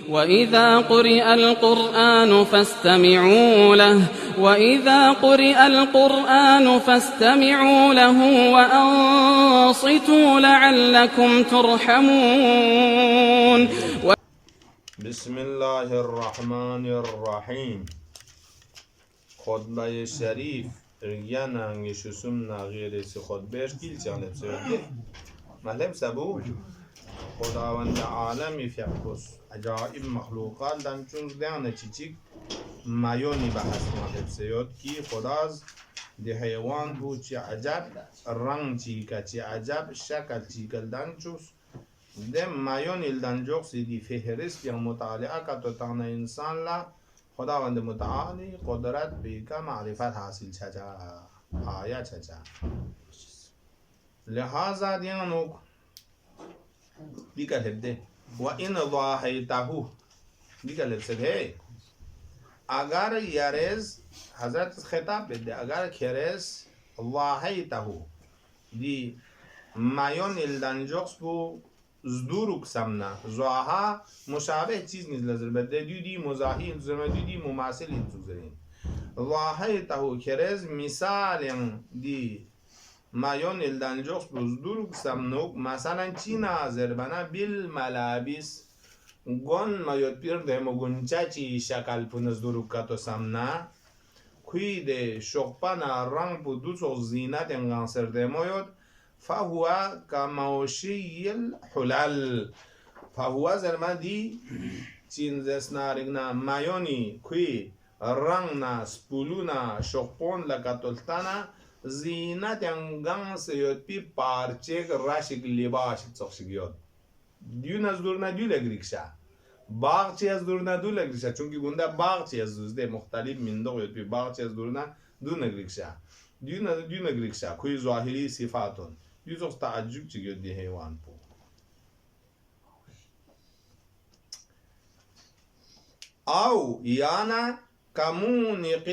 وإذا قرئ القرآن فاستمعوا له وإذا قرئ القرآن فاستمعوا له وأنصتوا لعلكم ترحمون. بسم الله الرحمن الرحیم. خطبه شریف ریانانگی شسوم نغیرسی خطبهش کیل چانه بسیده مطلب سبو خداوند عالمی فیقوس عجائب مخلوقات دانچون دیانه چیچیک مایونی بحث مطلب سیاد کی خداز دی حیوان بو چی عجب رنگ چیکا چی عجب شکل چیکل دانچوس ده مایونی دانجوک سی دی فهرست یا مطالعه کتو تانا انسان لا خداوند متعالی قدرت بیکا معرفت حاصل چجا آیا چجا لہذا دیانوک دیکھا لب دے وَإِنْ ضَاحَيْتَهُ دیکھا لب سے ہے اگر یارز حضرت خطاب بدے اگر کھیرز ضَاحَيْتَهُ دی مایون الدنجوکس بو زدورک سمنا زواها مشابه چیز نیز لازل بده دیدی مزاحی انتظام دیدی مماثل انتظارین ضاحیته کرز مثال دی مایون الدنجوکس بزدورک سمنوک مثلا چی ناظر بنا بالملابس گون مایوت پیر ده مگونچا چی شکل پنزدورک کتو سمنا کوی ده شقپنا رنگ پو دوسو زینت انگانسر ده مایوت فهو كموشي الحلال فهو زلما دي چینزس نارگنا مایونی کوی رنگنا سپولونا شقپون لکتولتانا زینت انگان سیوت پی پارچه راشک لباش تسخشگیاد دیو نزدورنا دیو لگریکشا باغ چی از دورنا دو لگریکشا چونکی گونده باغ چی از دوزده مختلف مندو یوت پی باغ چی از دورنا دو نگریکشا دیو نگریکشا کوی ظاهری صفاتون دیوز تعجب چیگه دی حیوان پو او یانا کمونیق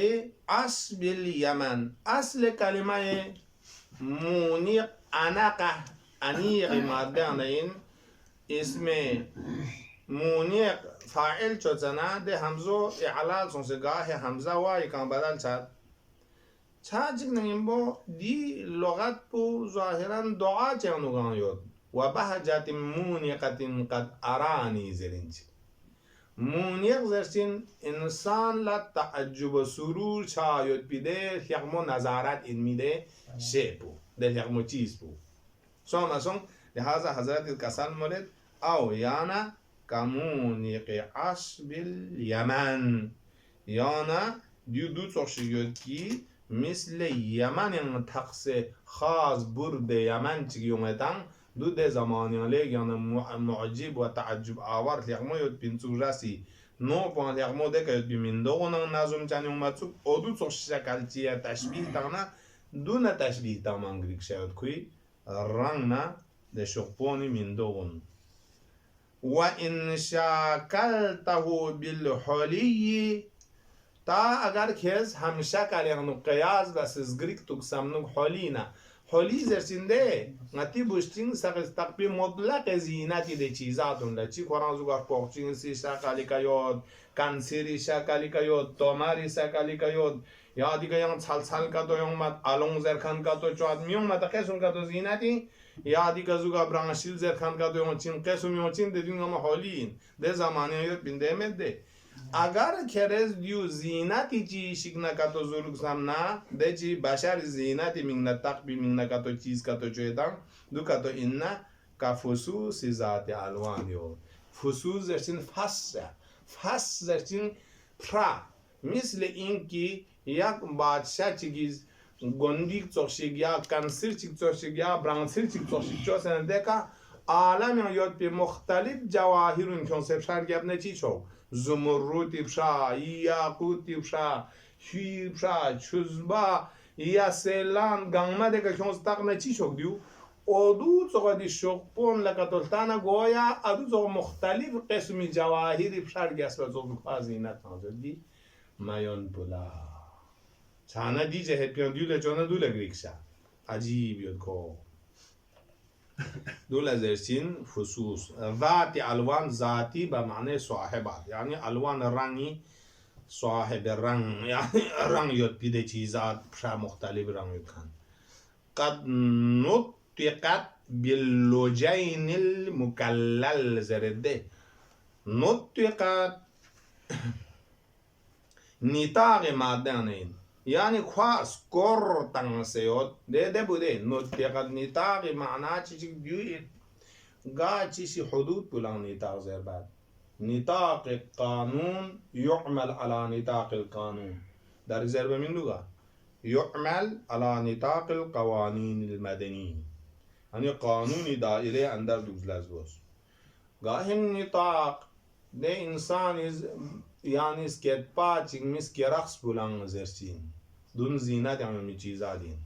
اصل الیمن اصل کلمه مونیق انقه انیق ماده این اسم مونیق فاعل چوزنا ده همزو اعلال سنسگاه همزه وای کان بدل چد چاچک نگیم با دی لغت پو ظاهرا دعا چانوگان یود و بهجت مونیقت قد ارانی زرینچ مونیق زرچین انسان لا تعجب و سرور چایود پیده یقمو نظارت این میده شی پو ده یقمو چیز پو سوما سون لحاظا حضرت کسان مولد او یانا کمونیق عصب الیمن یانا دیو دو سخشیود کی مثل یمن این تقص خاص برد یمن چی اومدن دو ده زمانیاله یعنی معجب و تعجب آور لیغمو یود پینسو رسی نو پان لیغمو ده که یود بیمندوغنان نظم چانی اومد سو او دو سخ شکل چیه تشبیه تانا دو نه تشبیه تا منگریک شاید کوی رنگ نه ده شقپونی مندوغن و ان شاکلته بالحلی تا اگر کس همیشه کلیانو قیاس و سزگریک تکسمنو حالینا حالی زرسینده نتی بوشتین سقی مطلق زینتی ده چیزاتون ده چی قرآن زوگاه پاکچین سی شکلی که یاد کنسیری شکلی که یاد تامری شکلی که یاد یا دیگه یان چل که تو یومد الان زرکن که تو چواد میومد قسم که تو زینتی یا دیگه زوگاه برانشیل زرکن که تو یومد چین قسم میومد ده دیگه هم حالین ده زمانی یاد بینده مده اگر کرز دیو زینتی چی شک نکاتو زورگ سامنا ده چی بشر زینتی مینگ نتاق بی مینگ نکاتو چیز کاتو چویدن دو کاتو اینا کا فسوس ذات الوانیو فسوس زرچین فس زرچین پرا مثل این کی یک بادشاه چیگیز گندیک چوشیگ یا کنسر چیگ چوشیگ یا برانسر چیگ چوشیگ چوسن دکا عالم یاد پی مختلف جواهرون کنسپشار گپ نچی چو زمرد بشا یاقوت بشا شیر بشا چوزبا یا سیلان گانما دکا کنستاق نچی چوک دیو ادو چوکا دی شقپون لکتولتانا گویا ادو چوکا مختلف قسمی جواهری بشار گسبا چوکا زینت نازد دی مایون پولا چانا دی جهت پیان دیو لچونا دو لگریکشا عجیب یاد کو دول زرسين فصوص ذاتي ألوان ذاتي بمعنى صاحبات يعني ألوان رنگي صاحب الرنگ يعني رنگ يد بيده چيزات بشا مختلف رنگ يدخن قد نطقت باللجين المكلل زرده نطقت نطاق مادانين يعني خاص كور تنسيوت ده بوده نطقت نطاق معناه چيزي بيوئت غا چيزي حدود بلان نطاق زربات نطاق القانون يعمل على نطاق القانون در زرب من لغة يعمل على نطاق القوانين المدنية يعني قانون دائرة اندر دوزلز بوس غاهم نطاق ده انسان يعني سكت پاچنگ مس کرخص بولان زرسين دون زينات يعني چيزا دين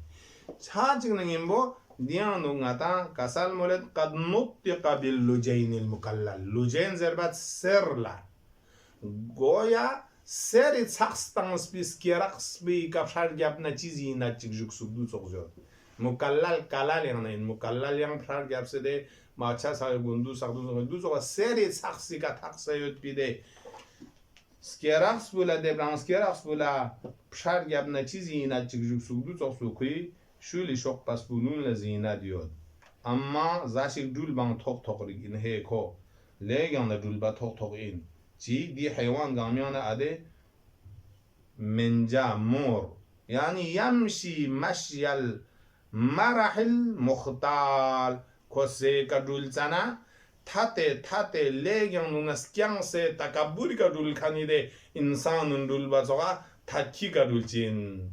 چاچنگ نگیم بو دیان نغتا کسال مولد قد نطق باللجين المكلل لجين زربات سر لا گویا سر تخستانس بیس کرخص بی کفشار گپنا چیزی نچک جوک سبدو سوزیاد مکلل کلال یعنی مکلل یعنی پشار گپ سده ماچا سال گندو سخدو دو سوزا سر تخسی کا تخسیود بیده سکرخص بولا دبلان سکرخص بولا پشار گپنا چیزی نچک جوک سبدو سوزی شولی شوق پس بونون لزینه دیود اما زاشک دول بان توق توقریگ این هیکو لیگان دول با توق توق این چی دی حیوان گامیان عده منجا مور يعني يمشي مشي المرح المختال كوسي كدول سنة تاتي ليجان نونسكيان سي تكبوري كدول كانيدي إنسان دول بازوغا تاكي كدول چين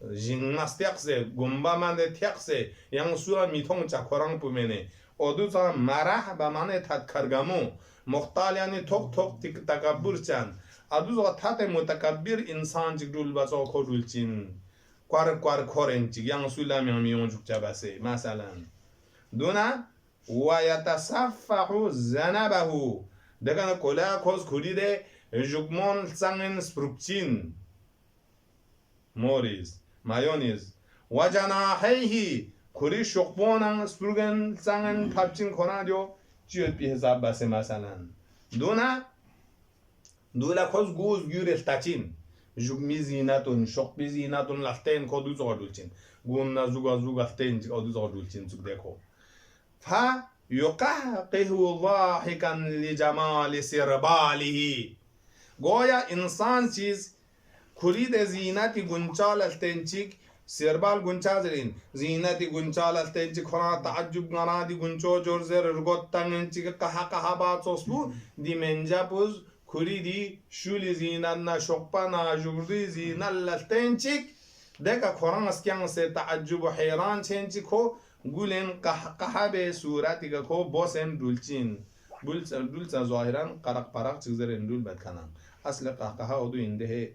جيمناستيكسي گمبامان تيكسي yang sura mitong چاكوران پوميني oduzan مرح بمعنى تات كرگمو مختال يعني توق توق تك تكبر چان aduzga tate mutakabbir insan jigdul baso kodul chin kwar koren chig yang sulam yang miyon jukja base masalan duna wa yatasaffahu zanabahu daga kola kos kuride jugmon sangen sprukchin moris mayoniz wa janahihi kuri shokbonan sprugen sangen tapchin konadio jiot bi hesab base masalan duna دولا کوز گوز گیرل تاچین جوگ می زیناتون شوق بی زیناتون لافتین کدو زادولچین گون نزوگ لافتین کدو زادولچین زوگ دکو فا يقهقه ضاحكا لجمال سرباله گویا انسان چیز کرید زینتی گنچال التنچیک سربال گنچازرین زینتی گنچال التنچیک خنا تعجب نرادی گنچو جورزر رگوت تنچیک قها بات سوسبو دی منجا پوز كوريدي شولي زيننا شقبنا جوردي زينا للتنشيك دكا كوران اسكيان سي تعجب حيران تنشيكو قولين قحبه صورتي كو بوسن دولچين دولچا ظاهران قرق چيزرين دول بدكنان اصل قحقها ودو انده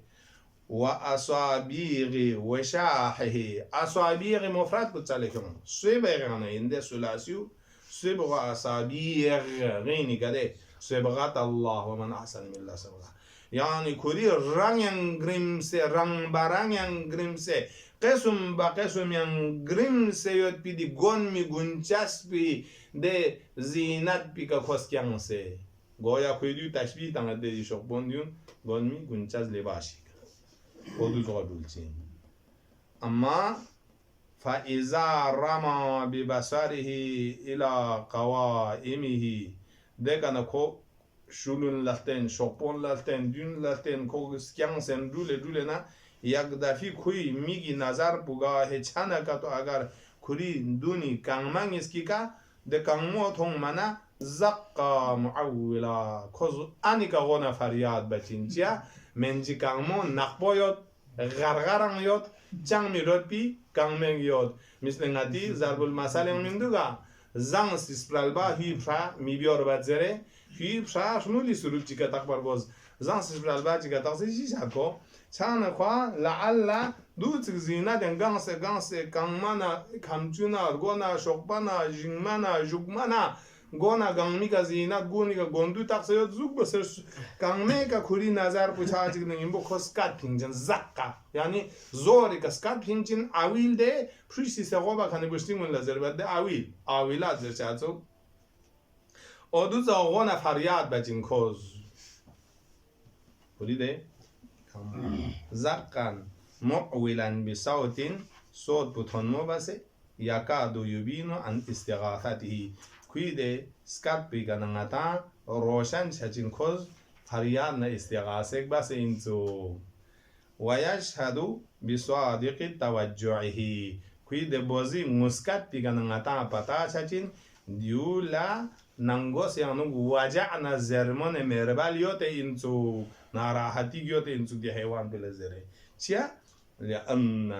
وأصابيغ وشاحه أصابيغ مفرد بتسالكم صبغنا انده سلاسيو صبغ أصابيغ غيني كده صبغات الله ومن أحسن من الله صبغة يعني كوري رنگ گرمسه رنگ برنگ گرمسه قسم با قسم ين گرمسه يود بيدي گون می گونچاس بي ده زينت بي که خسکیان سه گویا کویدیو تشبیه تنگ دیدی شک بندیون گون می گونچاس لباشی خودو زادولچین اما فإذا رمى ببصره إلى قوائمه دكانا كو شولون لاتين شوبون لاتين دون لاتين كو سكيان سن دوله نا يقدافي كوي ميگي نظر بوغا هچانا كاتو اگر كوري دوني كانمان اسكيكا دكانمو تون منا زقا معولا كوز انيكا غونا فرياد بچينچيا منجي كانمو نقبو يود غرغران يود چang mi rot pi kangmeng yod misle ضرب المثل مندوغا زان سيسبرالبا هي بشا مي بيور باتزره هي بشا شنو لي سروب تيكا تخبر بوز زان سيسبرالبا تيكا تخسي جاكو چان خوا لعل دوت زينه دن غانس كانمانا كامچونا غونا شوقبانا جينمانا جوگمانا گونا گامی کا زینت گونی کا گوندو تاق سیاد زوگ بسر گامی کا خوری نظر پوچھا چیک نگیم بو خسکت پینجن زقا یعنی زوری کا سکت پینجن آویل ده پریسی سقوبا کنه گوشتی من لازر بده آویلات زر چهاتو اودو زاغونا فریاد بچین کوز خوری ده زقن معویلن بصوت صوت بطن مو بسه یکادو یبینو ان استغاثته کویده سکت بیگننگتا روشن چچین کوز فریاد نه استغاثه بسه اینجو و یشهدو بصادق توجعه کویده بازی مسکت بیگننگتا پتا چچین دیولا ننگوس یعنی وجع نزرمان مربالیوت اینجو ناراحتیگیوت اینجو دی حیوان بلزره چیا؟ لأن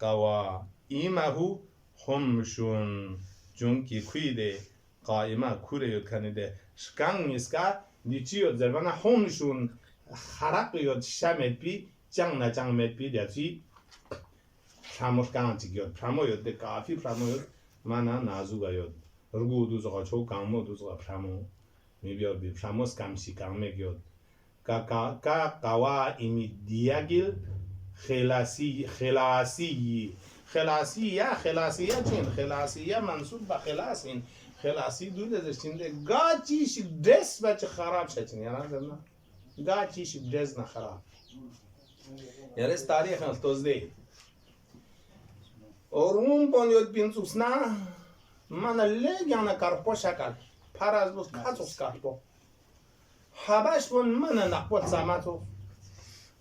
قوائمه خمشون جونکی کویده قائمه کوره یود کنیده شکن نیسکا دیچی یود زربانه خمشون خرق یود شمت بی جنگ نه جنگ مت بی دیچی پراموش کانچی یود پرامو یود ده کافی پرامو یود مانا نازوگا یود رگو دوزغا چو کامو دوزغا پرامو میبیاد بی پراموس کامشی کامه یود کا قوائمی دیگل خلاصیه چین خلاصیه منصوب به خلاصین خلاصی دو دزشتین ده گاچیش دست بچه خراب شدین یعنی درنا گاچیش دست نخراب یعنی از تاریخ توزده اون بانیود بینسوس نه من لگیانه کارپو شکل پر از بوست کاتوس کارپو حبش بون من نقبت سامتو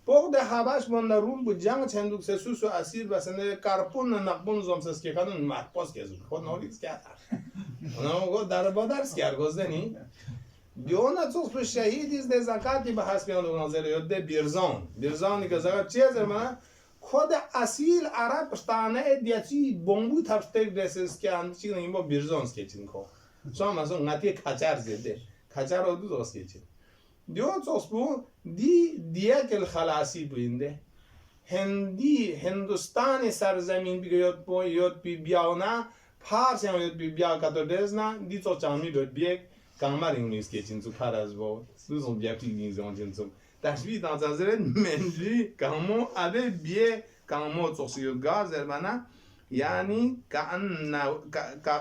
بوده حبش بون روم بود جنگ چندوک سسوس و اسیر بسنده کارپون نقبون زمسس که کدون مرپاس که زود خود نوریز که اونا گفت در بادرس که ارگازده نی دیونا توس به شهیدیز ده زکاتی به حسبیان دو نظر یاد ده بیرزانی که زکات چیه زرمانه خود اصیل عرب پشتانه دیتی بونگو ترفتک دستش که اندیشی کنیم با بیرزانس که چین کو شما مثلا نتی کچر زده کچر رو دو دوست که چین دیو توس بو دیه کل خلاصی بینده هندوستان سرزمین بگه یاد بی بیاونه پارس هم یاد بی بیا کتر دزنا دی تو چامی داد بیگ کامرینگ نیست که چین تو پر از با دوستون بیا پیگین زمان چین تو تشبیه دانزازره منجی کامو ابه بیه کامو توسیو گاز دربانا یعنی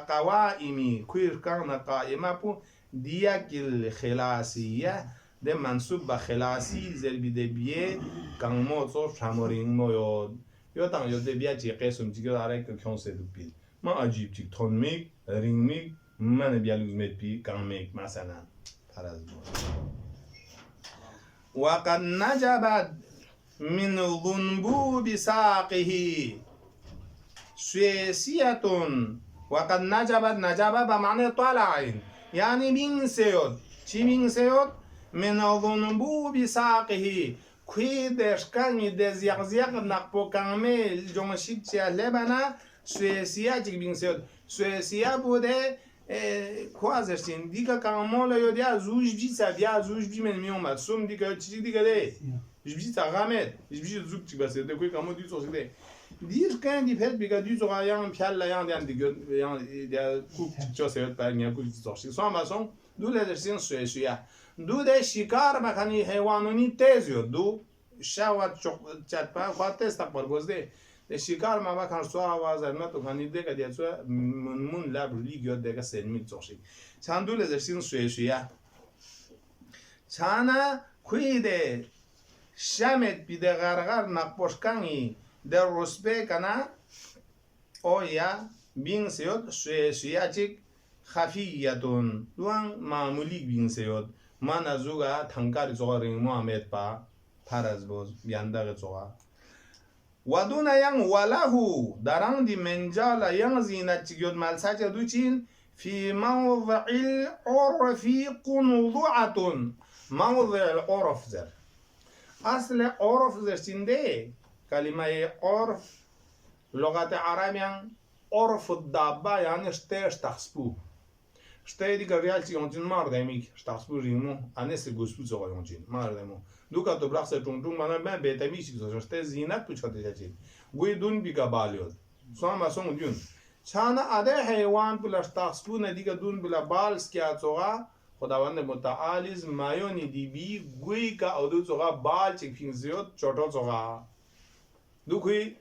قوائمی کویر کان قائمه پو دیا کل خلاصیه ده منصوب به خلاصی زربی ده بیه کامو تو شامورینگ مو یادم یاد بیه چی قسم چیکار داره که کنسه دو بیل ما عجیب چیک تون میگ رینگ میگ من بیالوز مت بی کام میگ مثلا پراز وقد نجبت من ذنبوب ساقه سويسية وقد نجبت بمعنى طالعين يعني من سيود چی من سيود من ذنبوب ساقه كوي دشكاني دزيغزيغ نقبو كامل جونشيك چه لبنا سويسية چی من سيود سويسية بوده کوازشتین دیگه کاملا یادی از وجبی سبیا از وجبی من میومد سوم دیگه چیزی دیگه ده وجبی تاغامد وجبی زوب چی بسه ده کوی کامو دی سوسی ده دیر کن دی پت بیگه دی زوغا یان پیال یان دیان دیگه یان دی کوک چو سیوت برنیا کوک سوسی سوم باسون دو لدرسین سویسویا دو ده شکار مکانی حیوانونی تیزیو دو شاوات چت پا خواهد تست پر گزده شکار ما با کنار سوار آواز درمیاد تو کنی دیگه دیگه تو من لب رولی گیاد دیگه سنمیت زوشی چند دول ازشین سویشیه چند کویده شمت بیده غرغر نقبوش کنی در رسبه کنه او یا بین سیاد سویشیه چیک خفیتون دوان معمولی بین سیاد من از اوگه تنکاری زوغا رنگ محمد با پرز باز بیانداغ زوغا ودون yang walahu darang di menjala yang zinat cigyod mal saja ducin fi mawdhi'il urfi qundu'atun mawdhi'il urf zer asli urf zer cinde kalimai urf لغت عربیان عرف الدابه یعنی شتهش تخصبو شته دیگه ریال چی اونجین ماردمی تخصبو ریمو انس گوسپو زوغا اونجین ماردمو دوکا تو برخص تونتون منم من بهتمیشی گذاشته شته زینت پوچاته چی گوی دون بیگا بالیود سوام باسون دیون چانا اده حیوان بلش تاخسپون دیگه دون بلا بالس کیا چوغا خداوند متعال مایونی دی بی گوی کا اودو چوغا بال چک فین زیود چوٹو چوغا دو کوی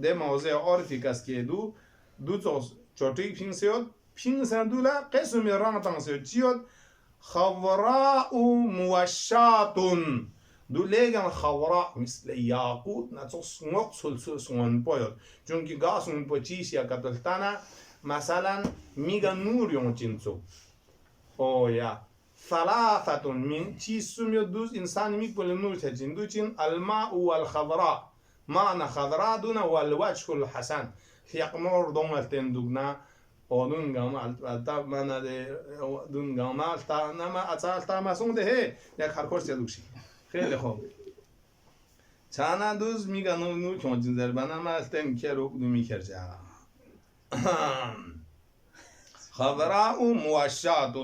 ده موضع عرفی کس که دو چوٹی فین زیود فین سندولا قسم ران تان زیود چیود خضراء موشاتون دو لگن خضراء مثل یاقوت نتص نقصل سون پویود چونکی گاسون پو چیش یا کتلتانا مثلا میگن نور یون چینسو او یا ثلاثة من چیز سمیود دوز انسان میگبول نور تجین دو چین الماء والخضراء معنى خضراء دون والوجه الحسن يقمر دونالتين دوغنا اودون گاما التا مانا ده دون گاما التا نما التا ماسون ده یک هرکورس یادوشی خیلی خوب چانا دوز میگن نور کنجین زربانا ما التن کرو دو میکرجا خضراء موشات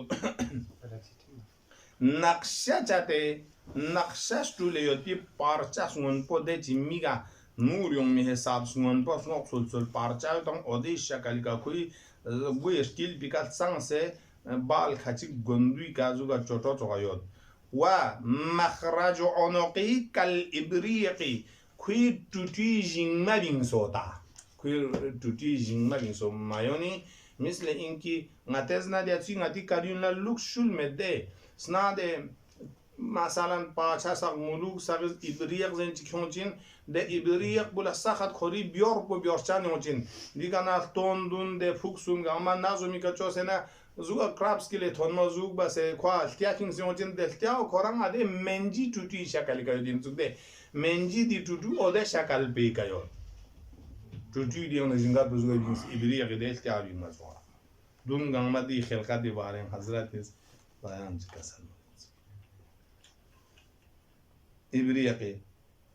نقشه چاته نقشش تولیوتی پارچه سون پوده چی میگه نور یون می حساب سون پو سون سول پارچه تون اودی شکلی کا کوئی بوی استیل بیکات سانسه بال خچی گندوی کازوگا چوٹو چوغایود و مخرج عنقی کل ابریقی کوئی توتی جینما بین سوتا کوئی توتی جینما بین سو مایونی مثل اینکه نتز ندیت سی نتی کاریون لا لوک شول مده سناده مثلا پاچه ساق ملوک ساق ابریق زنچی کونچین ده ابریق بولا ساخت خوری بیار پو بیارچانی هونچین دیگه نال تون دون ده فوکسون گاما نازو میکا چوسه نه زوگا کرابس کلی تون ما زوگ بسه kwa التیاکین سیونچین ده التیا و کوران آده منجی توتی شکلی کایو دین زوگ ده منجی دی توتو آده شکل پی کایو توتی دیون نزینگات بزوگا بینس ابریق ده التیا بین مزوارا دون گاما دی خلقات دی بارین حضرت بیان کسل إبريقي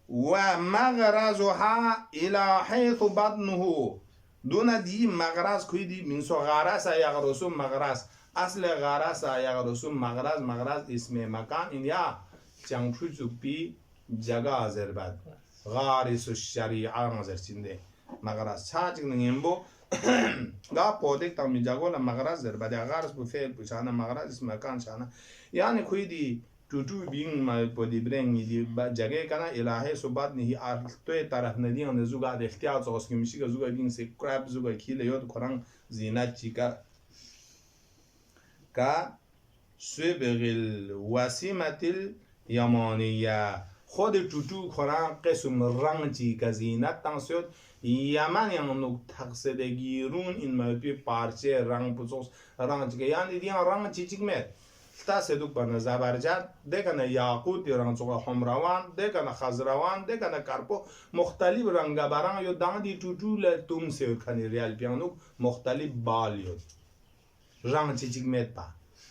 ومغرزها إلى حيث بطنه دون دي مغرز كوي دي من سو غرس يغرسو مغرز أصل غرس يغرسو مغرز اسم مكان إن يا جانشو بي جگا أزرباد غارس الشريعة مزرسينده مغرز چاچك نيمبو غا پودك تامي جاگو لا مغرز زرباد غارس بفعل بشانا مغرز اسم مكان شانا يعني كوي دي توتو بين ما بدي بريني دي جاگه كنا إلهي صبات نهي أرتوي طرف ندي عن زوجة الاختيار زوجة كمشي زوجة بين سي كراب زوجة كيل يود كران زينات چيكا كا سبغ الوسيمة اليمانية خود توتو كران قسم رنگ چيكا زينات تنسيود يمن يعني تقصدگی رون این ملپی پارچه رنگ پوچوس رنگ چيكا يعني دي رنگ چيچيك ميت تا سدوک بنا زبرجد دکنه یاقوت رنگ چوغا حمروان دکنه خضروان دکنه کرپو مختلف رنگ برنگ یو داندی توتو لتوم سیو کنی ریال پیانوک مختلف بال یود رنگ چیچیک میت پا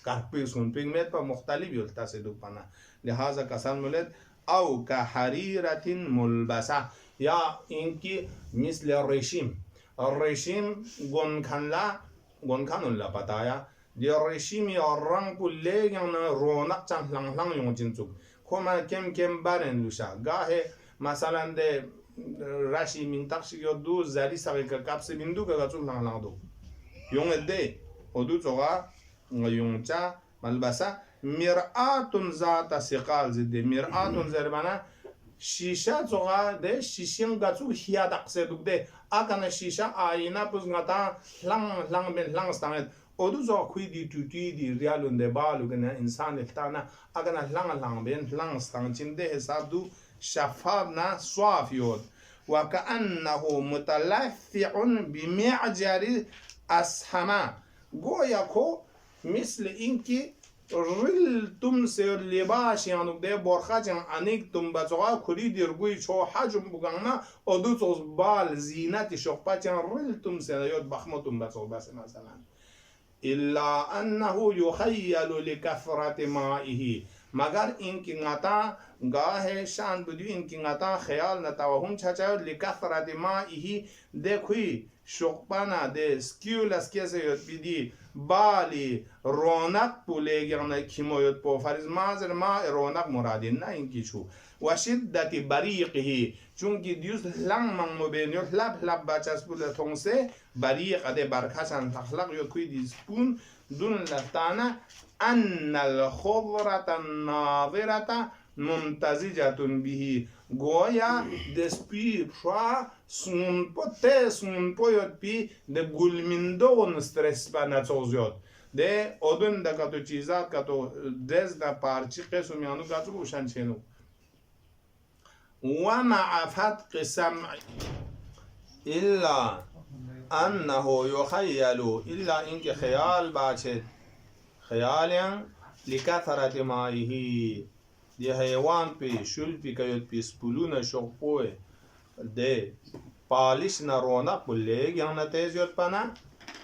کرپی سون پیگ میت پا مختلف یود تا سدوک بنا لحاظا کسان مولد او که حریرت ملبسه یا اینکی مثل الرشیم گنکن لا پتایا دی رشیمی رنگ پوله یعنی رونق چند لنگ یون چنچوک کما کم برن لوشا گاهی مثلا ده رشیمی تاکسی یا دو زری ساقی که کپس بیندو که گچول لنگ دو یون ده ودو چوغا یون چا ملبسه مرآتون ذات سقال زده مرآتون زربانه شیشه چوغا ده شیشیم گچول هیا دقسه دوک ده اگه شیشه آینه پس گتا لنگ استانید اودو زو کوي دي توتي دي ريالون دي بالو كنا انسان التانا اغنا لان بين لان ستانچين ده حساب دو شفافنا صافيود وكأنه متلفع بمعجر اسحما گویا کو مثل اینکه ریل تم سر لباش یانو ده برخا جان انیک تم بچوا کلی درگوی چو حجم بگانا اودو توز بال زینت شوپا جان ریل تم سر یود بخمتم بچوا بس مثلا إلا أنه يخيل لكثرة مائه مگر اینکه ngata گاه شان بدو اینکه ngata خیال نتوهم چچاود لکثرت ما ایهی دکوی شقبانا ده سکیولس کسی یاد بیدی بالی رونق بولیگرن کیمویت پو فریز مازر ما رونق مرادی نه اینکی شو و شدت بریقه چونکی دیوست لنگ من مبینیوت لب بچس بوله تونسه بریق ده برکشن تخلق یاد کوی دیسپون دون لفتانه ان الخضرة الناظرة ممتزجة به گویا دسپی شوا سون پویت پی ده گلمندون استرس با نتوزیاد ده odun da kato چیزات kato دز da parçı قسم یانو kato بوشن چنو ومع فتق سمع إلا أنه يخيل إلا إنك خيال باشد خياليا لكثرة مائه دي حيوان پی شل پی کيوت پی سپلون شوقوه ده پالش نرونق بلگ يعني تيزيوت پنا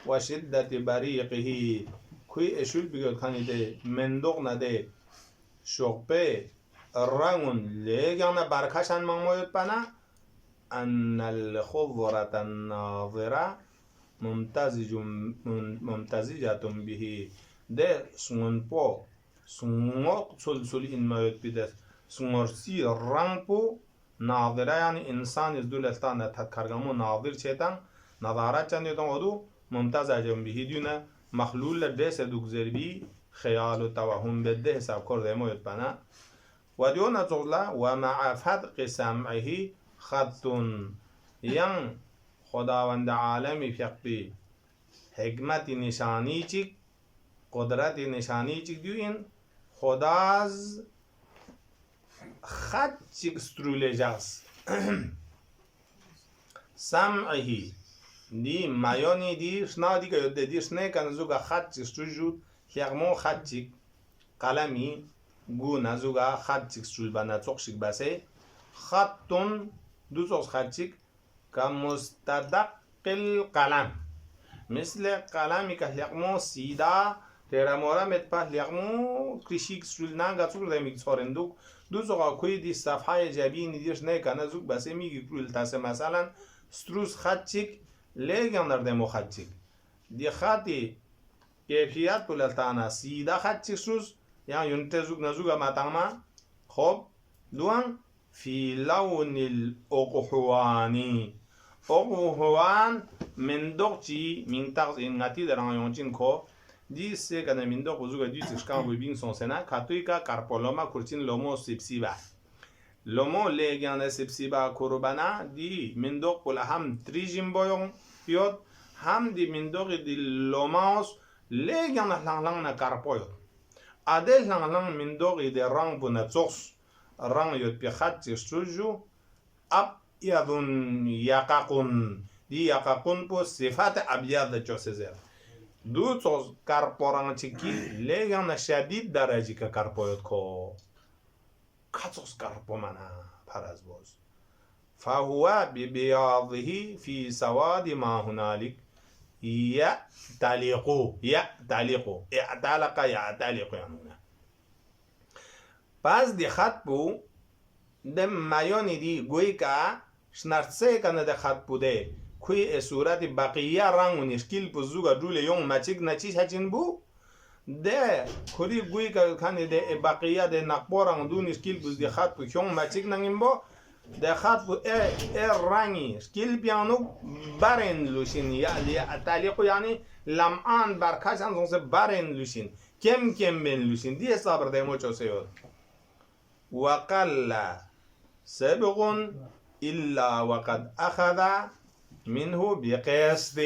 وشدة بريقه كوي شل پی کيوت خاني ده مندوق نده شوقه رنگون لگ يعني برکشن مموت پنا أن الخضرة الناظرة ممتزجة به ده سنپو سنوق سلسل إنمايت بده سنورسي رنپو ناظرة يعني إنسان يزدول استان تذكرمو ناظر چيتان نظارات چند يتان ودو ممتزجة به ديونه مخلول ده سدوك زربي خيال و توهم بده حساب کرده مو يتبنا وديونا تغلا ومع فتق سمعه خط ين خداوند عالمی فقطی حکمت نشانی چیک قدرت نشانی چیک دیو این خداز خط چیک سترولیجاس سمعه دی مایونی دی شنا دی که یده دی شنه کنزوگا خط چیک ستروجود خیغمو خط چیک قلمی گو نزوگا خط چیک سترول بنا چوکشیک بسه خطون دو چوز خط چیک كمستدق القلم مثل قلمي كهلقمو سيدا تيرا مورا متبه لقمو كريشيك سولنان غاتسول دميك صورندوك دو زوغا كوي دي صفحة جابين ديش نيكا نزوك بس ميجي كرول تاسه مثلا ستروس خاتشيك ليغنر دمو خاتشيك دي خاتي كيفيات بولتانا سيدا خاتشيك ستروس يعني ينتزوك نزوغا ماتاما خوب دوان في لون الأقحواني أقحوان من دوغتي من تغز إنغاتي دران يونجين كو دي سيكنا من دوغ وزوغا دي تشكان ويبين سون سنة كاتويكا كاربولوما كورتين لومو سيبسيبا لومو ليغان سيبسيبا كوروبانا دي من دوغ بولا هم تريجين بويون يود هم دي من دوغ دي لوماوس ليغان لانغ كاربويو أدل لانغ من دوغ دي رانغ بونا تسوكس رانغ يود بيخات تشتوجو أب يظن يقاقون دي يقاقون بو صفات أبيض جوسيزر دو توز كاربوران تشكي لغان شديد درجة كاربويت كو كاتوس كاربومانا بارازبوز فهو ببياضه في سواد ما هنالك يعتلق يعني باز دي خط بو ده مایونی دی گویی که شنرسه کنه ده خط بوده کوی صورت بقیه رنگ و نشکیل بزوگا جول یون مچیک نچیش هچین بو ده کوری گویی که کنه ده بقیه ده نقبارن دو نشکیل بز ده خط بو کیون مچیک نگیم بو ده خط بو رنگی شکیل بیانو برن لوشین یا تعلیقو یعنی لمعان برکشن زنسه برن لوشین کم بین لوشین دی حساب ده مو چوسه یود وقل سبغ إلا وقد أخذ منه بقسط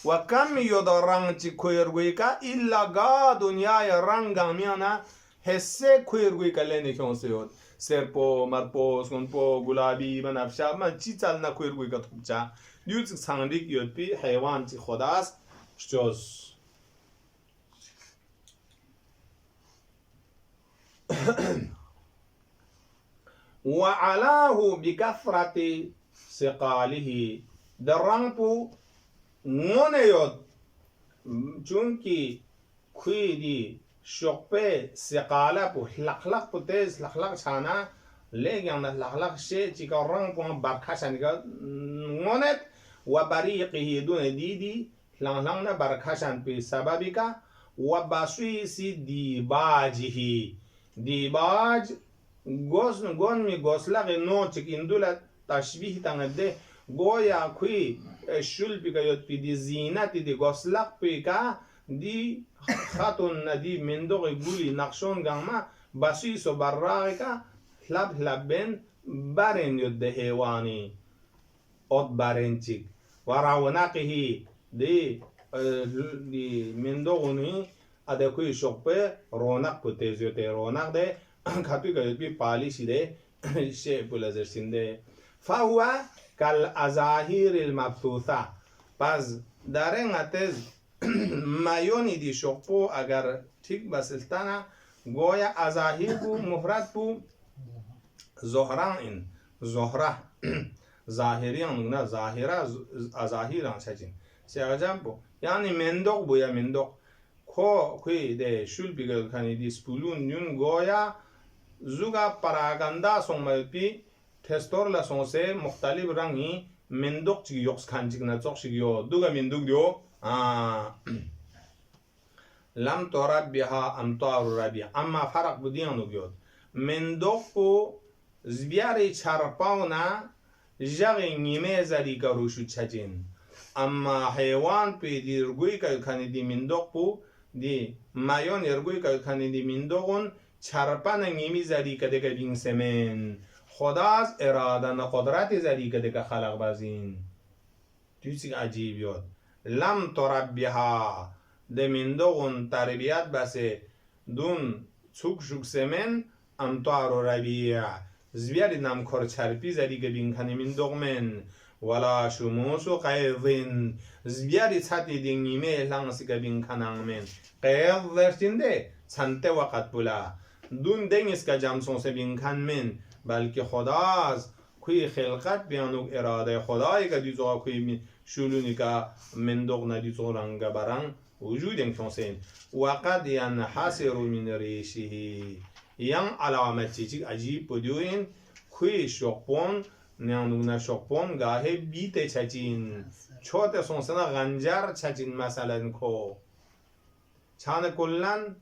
وكم يدران كويرغويكا إلا قا دنيا رنغا ميانا حسه كويرغويكا ليني كون سيود سرپو مرپو سنپو گلابی بنفشا من چی چالنا كويرغويكا توبچا دیوت سانریک یود پی حیوان چی خداست شجوز وعلاه بكثرة سقاله درانپو نونيود چونكي كوي دي شقبه سقاله پو لخلق پو تیز لخلق چانا لیگن لخلق شه چیکا رنگ پو برکشن ngоnet و بریقه دون دیدی لنگ برکشن پی سببی که و بسویسی دیباجهی دیباج گون می گسلق نو چک اندول تشبیه تنده گویا کوی شل پی که یاد پی دی زینت دی گسلق پی که دی خاتون ندی مندوق گولی نقشون گاما بسویس و براغی که لب بین برین یاد حیوانی اد برین چک و رونقهی دی مندوغونی اده کوی شقبه رونق پتیزیوته رونق ده کپی که بی پالیشی ده شیء پولازرسین ده فهو کل ازاهیر المبثوثه پس در این اتز مایونی دی شقبو اگر ٹھیک بسلتانا گویا ازاهیر بو مفرد بو زهران این زهره ظاهریان نه ظاهره ازاهیران چچین سیاجام بو yani mendok bu ya mendok ko kui de shul bigal kani di spulun yun goya zuga paraganda song mai pi testor la song se mukhtalif rangi mendok chi yoks khanjik na chok shi yo duga mendok dio lam torab biha amtar rabi amma farq bu diyan no gyod mendok bu zbiari charpauna jagi nime zari garushu chajin اما حیوان پی دی رگوی که کنی دی مندوق پو دی مایون رگوی که کنی دی مندوقون چرپن نیمی زدی که دیگه بین سمن خدا از اراده و قدرت زدی که دیگه خلق بازین چیزی عجیب یاد لم تربیها دی مندوقون تربیت بسه دون چوک شوک سمن امتار و ربیع زبیاری نم کار چرپی زدی که بین کنی مندوق من ولا شموس و قیضین زبیاری چطی دی نیمه لانسی که بین کنن من قیض درشنده چنته وقت بولا دون دنیس که جمسون سے بین کن من بلکه خداست کوی خلقت بیانو اراده خدایی که دیزوها کوی شلونی که مندوق ندیزو رنگ برن وجود امکان سین وقد ینحصر من ریشه ین علامت چیچی عجیب بودیوین کوی شقبون نیانونا شقبون گاهی بیت چچین چوت سونسنا غنجر چچین مثلا کو چانه کلن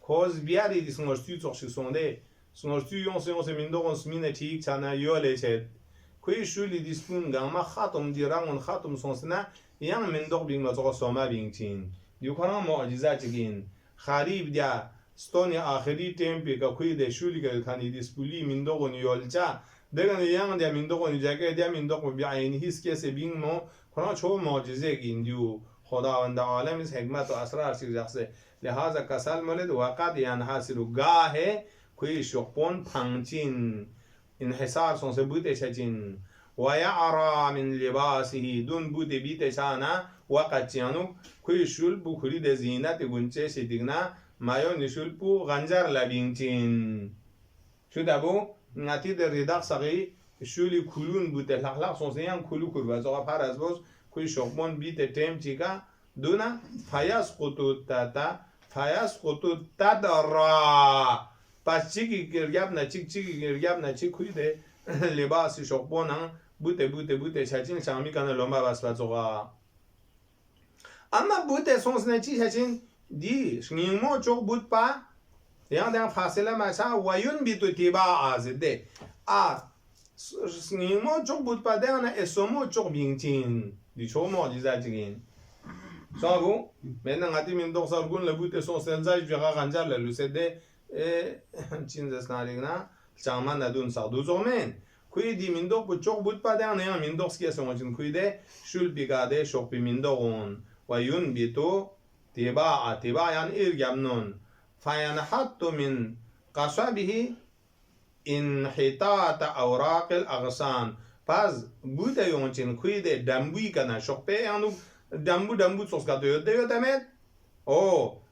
کوز بیاری دی سنگرستوی چخشی سونده سنگرستوی یون سه مندوغن سمینه تیک چانه یوله چد کوی شولی دیسپون گاما خاتم دیرانون خاتم سونسنا یان مندوغ بین مزاق سوما بین چین دیوکانا معجزه چگین خریب دیا ستونی آخری تیمپی که کوی ده شولی که کنی دیسپولی مندوغن یولچه دیگه یان دیا مندوغن جگه دیا مندوغ بیاین هیچ کسی بین مو کنا چو معجزه گین دیو خداوند عالم از حکمت و اسرار چیز جخصه لحاظا کسل مولد وقت ینحصر گاه کوی شقبون پنچین انحصار سونسه بوده چچین و یعرا من لباسه دون بوده بیته چانا وقت چیانو کوی شول بو کلی ده زینت گونچه شدیگنا مایو نشول بو غنجر لبین چین شو دبو نتی ده ریداق ساقی شولی کلون بوده لخلق سونسه یان کلو کر وزاقا پر از باز کوی شقبون بیته تیم چیکا دونا فیاس خطوط تدرا پس چیکی گرگب نه چیکی گرگب نه چی کوی ده لباس شقبونن بوته چچین شامی کنه لومبا بس بزوغا اما بوته سونس نه چی چچین دی شنیمو چوک بود پا یان دن فاصله مچا ویون بیتو تیبا آزده شنیمو چوک بود پا دن اسمو چوک بینچین دی چو معجزه چگین صابو من ngati min dog sargun le bute son senzaj biga ganjar le lusede chin zasnarigna chama na dun sa du zomen kuy di min dog bu çok but pa da ne min dog ski son chin kuy de shul bigade shok bi min dogon wa yun bitu tiba yan irgamnon fayan hattu min qasabihi inhitat awraq al aghsan paz bute yon chin kuy de dambui kana shok pe anu dambu sos ka doyot demet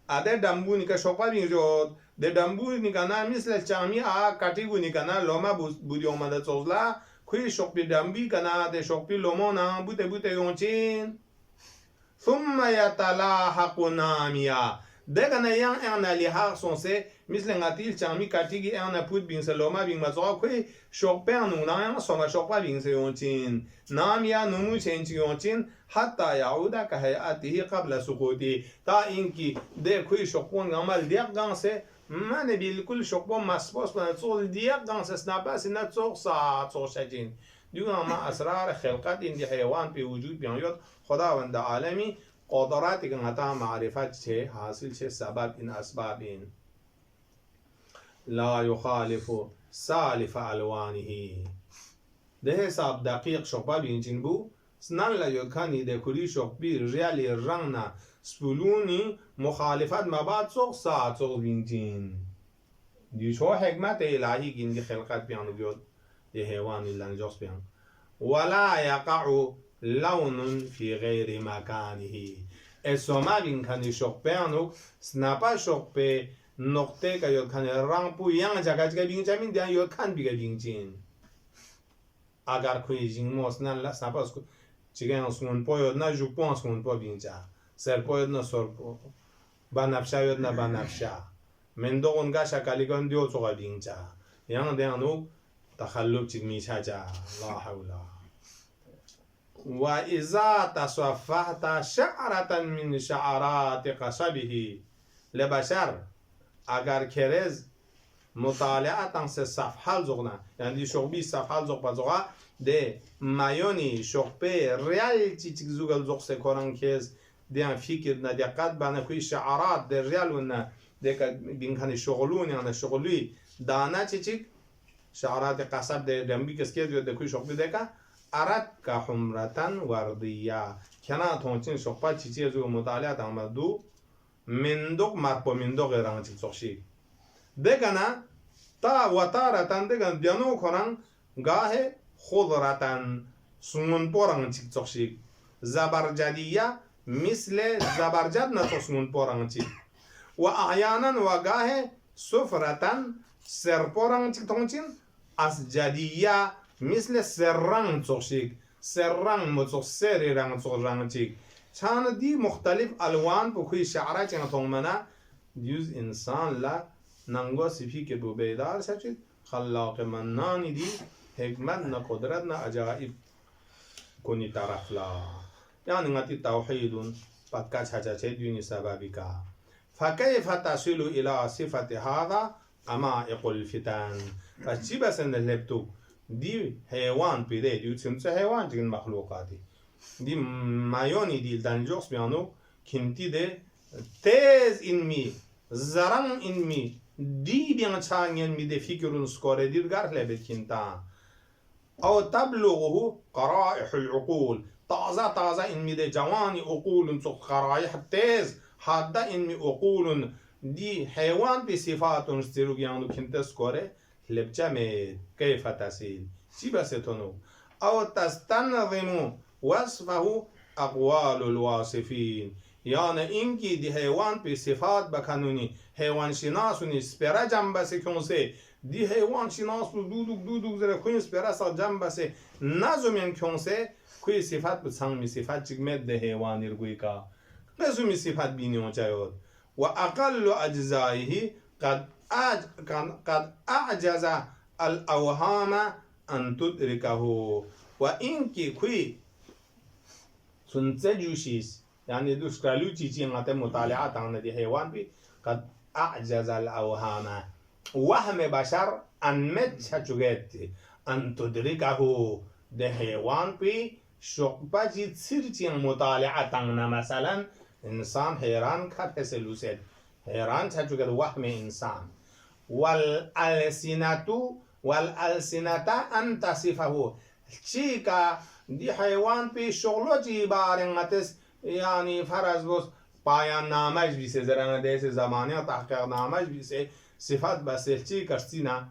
ade dambu ni ka shokpa binjot de dambu ni kana misle chami a katigu ni kana loma budi omada sosla kui shokpi dambi kana de shokpi lomona bute yonchin thumma yatalahaqu namiya daga na yang ana li har sonse misle ngatil chami katigi ana put bin saloma bin mazo ko shokper nu na yang soma shokpa bin se yontin nam ya numu chenchi yontin hatta yauda ka hayatihi qabla suquti ta inki de ko shokpon gamal diak ganse mane bilkul shokpon maspos na tsol diak ganse snapa sina tsok sa tsok shajin دیگه ما اسرار خلقت این حیوان به وجود بیاید خداوند عالمی قدراتی که عطا معرفت چه حاصل چه سبب این اسباب این لا يخالف سالف الوانه ده حساب دقیق شقبا بینچین بو سنان لا یکانی ده کلی شقبی ریالی رنگنا سپلونی مخالفت مباد سوق ساعت سوق بینچین دیشو حکمت الهی که این خلقت بیانو بیاد ده حیوان لنجاس بیان ولا يقع لون في غير مكانه اسما بین کنی شق بیانو سنپا شق به نقطه که یاد کنی رنگ پو یان جگه جگه بین جمین دیان یاد کن بیگه بین جین اگر کوی جین موس نه سنپا اسکو چیگه اسکون پو یاد نه جو پو اسکون پو بین جا سر پو یاد نه سر پو بنفشه یاد نه بنفشه من دو اونگا شکلی کن دیو چوغا بین جا یان دیانو تخلب چیز میشه جا لا حول و اذا تصفحت شعرة من شعرات قصبه لبشر اگر کرز مطالعه تنس صفحه زغنا یعنی شغبی صفحه زغ بزغا ده مایونی شغبه ریال چی زغل زغ سکورن کز دیان فکر ندقت بنا کوی شعرات ده ریال و نه ده بین کنی شغلون یعنی شغلی دانا چی شعرات قصب ده دنبی کس که ده کوی شغبی ده که ارد که حمرتن وردیه کنا تونچین شغبا چی زغ مطالعه تنم دو مندوق مرپو مندوق رنگ چی سخشی دگنا تا و تارتن دگن دیانو کنن گاه خضرتن سنون پورنگ چی سخشی زبرجدیه مثل زبرجد نتو سنون پورنگ چی و احیانا و گاه سفرتن سر پورنگ چی تونچین از جدیه مثل سررنگ سخشی سررنگ متو سری رنگ سخشی چی چند دی مختلف الوان په کوئی شعره چې نتومنه دیوز انسان لا ننگو سفی که بو بیدار شد خلاق منانی دی حکمت نه قدرت نه عجائب کنی طرف لا یعنی غتی توحید پکا چاچا چه دونی سببی کا فكيف تصل الى صفه هذا امائق الفتن فچی بسند لبتو دی حیوان پیده دیو چنچه حیوان چگن مخلوقاتی دی مایونی دی دنجوکس بیانو کمتی ده تیز این می زران این می دی بیان چانگین می ده فکرون سکوره دیرگر لبت کمتا او تبلغه قرائح العقول تازه این می ده جوانی عقول سو قرائح تیز حده این می عقول دی حیوان بی صفاتون استیرو بیانو کمتا سکوره لبچه می کیف تسیل چی بستونو او تستنظمو وصفه اقوال الواصفين یعنی اینکه دی حیوان به صفات بکنونی حیوان شناسونی سپرا جنبسه کنسه دی حیوان شناس رو دودوک زره کوین سپرا سا جنبسه نزومین کنسه کوی صفات بسنگ می صفات چگمت ده حیوانی رگوی کا نزومی صفات بینیون چایود و اقل اجزائه قد اعجز الاوهام ان تدرکه و اینکه کوی سنسه جوشیس یعنی دوست کلو چیزی انگار مطالعات آن دی حیوان بی قد اعجز الاوهام وهم بشر انمت چجوگت ان تدرکه ده حیوان بی شقبا چی سرچی مطالعات آن مثلا انسان حیران کرد سلوسد حیران چجوگت وهم انسان والالسنة ان تصفه چی که دی حیوان پی شغلو چی بارنگتس یعنی فرض بس پایان نامش بیسه زرانه دیسه زمانی تحقیق نامش بیسه صفت بسه چی کرسی نا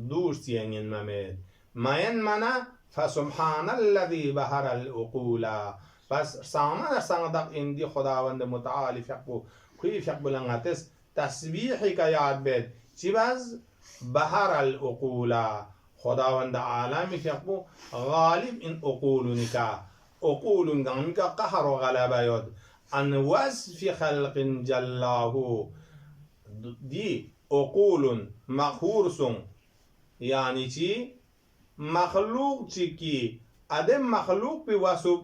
دوست ینین ممید مین منا فسبحان الذي بهر العقول پس سامان سندق این دی خداوند متعالی فقبو کوی فقبو لنگتس تسبیحی که یاد بید چی باز بهر العقول خداوند عالمی فقبو غالب این عقولونی که عقولون گنمی که قهر و غلبه یاد عن وصف خلق جلاه دي عقول مخورس يعني چی مخلوق چی کی ادم مخلوق به وصف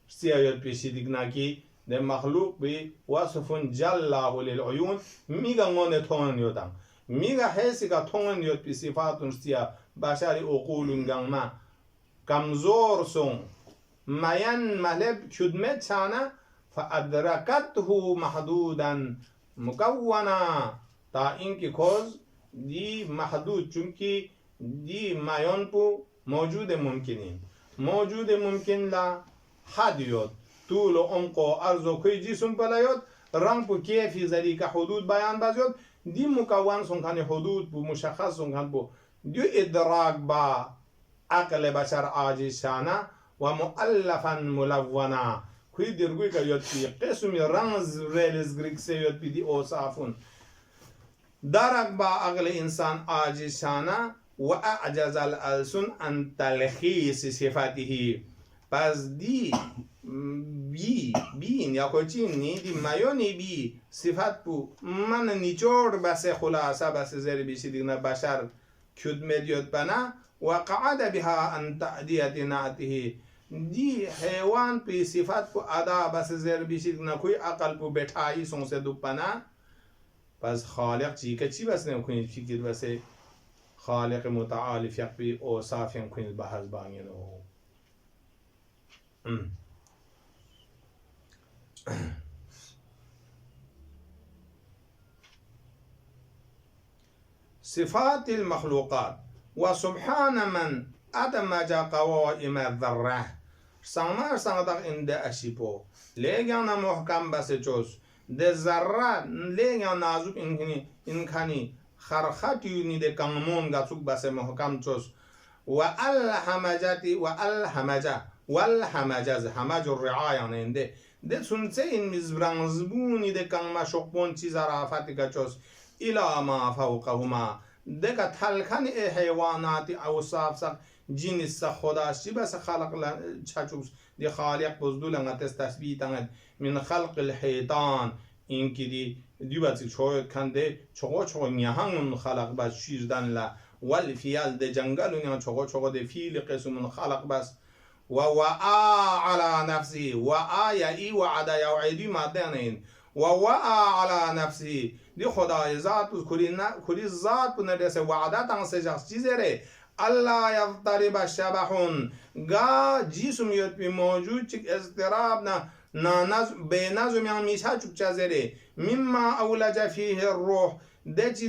سیایت پیشیدگنا کی ده مخلوق به وصف جلاه للعیون میگا مونه تون یودم میگا حسی که تون یود بی صفاتون سیا بشری عقول گنما کمزور سون مین ملب کدمت چانه فادرکته محدودا مکونا تا اینکه کوز دی محدود چونکی دی مایان پو موجود ممکن لا حد یود طول و عمق و عرض و کوئی جسم پلا یود رنگ پو کیفی ذری که حدود بیان باز یود دی مکون سنخانی حدود پو مشخص سنخان پو دی ادراک با عقل بشر عاجزانه و مؤلفا ملونا کوئی درگوی که یود پی قسمی رنز ریلز گریک سے یود پی دی اوصافون درک با عقل انسان عاجزانه و اعجز الالسن ان تلخیص صفاته پس دی بین یا کوچین نی دی مایونی بی صفت بو من نیچور بس خلاصه بس زیر بیشی دیگنا بشر کد مدیوت بنا و قعد بها ان تعدیت نعته دی حیوان پی صفت بو ادا بس زیر بیشی دیگنا کوئی عقل بو بیٹھائی سون سے دو بنا پس خالق چی که چی بس نمیکنید فکر بس خالق متعال فیق بی اوصاف کنید بحث بانگینو صفات المخلوقات وسبحان من أدمج قوائم الذرة سامر سانتاق اند اشیپو لیگانا محکم بس چوس ده ذره لیگان نازوک اینکانی خرخاتیونی ده کامون گاتوک بس محکم چوس و الحمجاتی و الحمجاز همج الرعاية ننده ده سنسه این مزبرانزبونی ده کام مشقبون چیز رافتی کچوس الى ما فوقهما ده که تلکن حیواناتی اوصاف سق جنس خداش چی بس خلق چچوس دی خالق بزدول انگتس تثبیت انگت من خلق الحيطان اینکه دی باید چوید کنده چوگو نیهنگون خلق بس شیردن لا والفیال ده جنگلون چوگو ده فیل قسمون خلق بس ووعى على نفسه وعى وعدا يوعدي مادنين ووعى على نفسه دي خدای ذات کلی ذات بندرس وعده تان سجاس چیزره الله يضطرب شبحون گا جسم یوت بی موجود چک اضطراب نا بینظم یعنی میشه چک چیزره مما اولج فيه الروح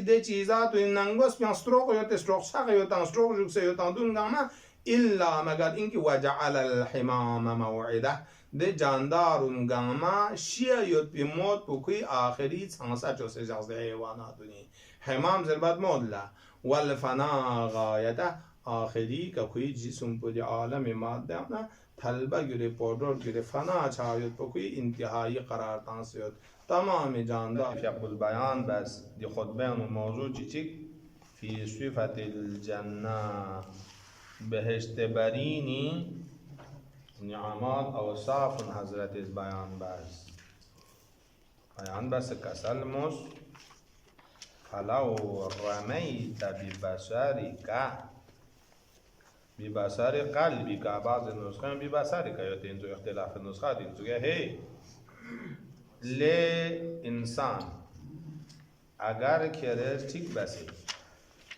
ده چیزات ننگوس بیان ستروق یوت ستروق شاق یوتان ستروق جوکسه یوتان دون گاما إلا مگر اینکه وجعل الحمام موعده ده جاندارون گاما شیع یوت بی موت بکوی آخری سانسا چوسه جازده حیواناتونی حمام زربت مودلا والفنا غایته آخری که کوی جسم پودی عالم ماده انا طلبه گره پودر گره فنا چاویت بکوی انتهایی قرار تانسیوت تمام جاندار فیق البیان بس دی خطبه و موضوع چیچک فی صفت الجنه بهشت برینی نعمات اوصاف حضرت بیان بس کسل مس فلو رمیت ببصر قلبی که بعض نسخه ببصری که یا اینجا اختلاف نسخات اینجا هی لی انسان اگر کرر چیک بسی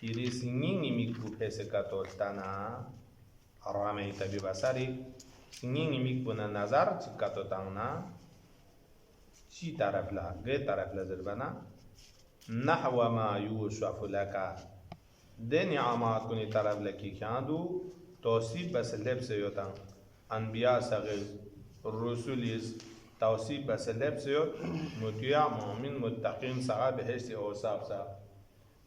Iris nyingi mikbu pese katotana ramaita bibasari nyingi mikbu na nazar katotana chi tarafla ge tarafla zarbana nahwa ma yushafu laka de ni'amat kuni tarafla ki kyandu توصيب بس اللبس يوتان انبياء صغير الرسول توصيب بس اللبس يوت مطيع مؤمن متقين صغا بهشت اوصاف صغا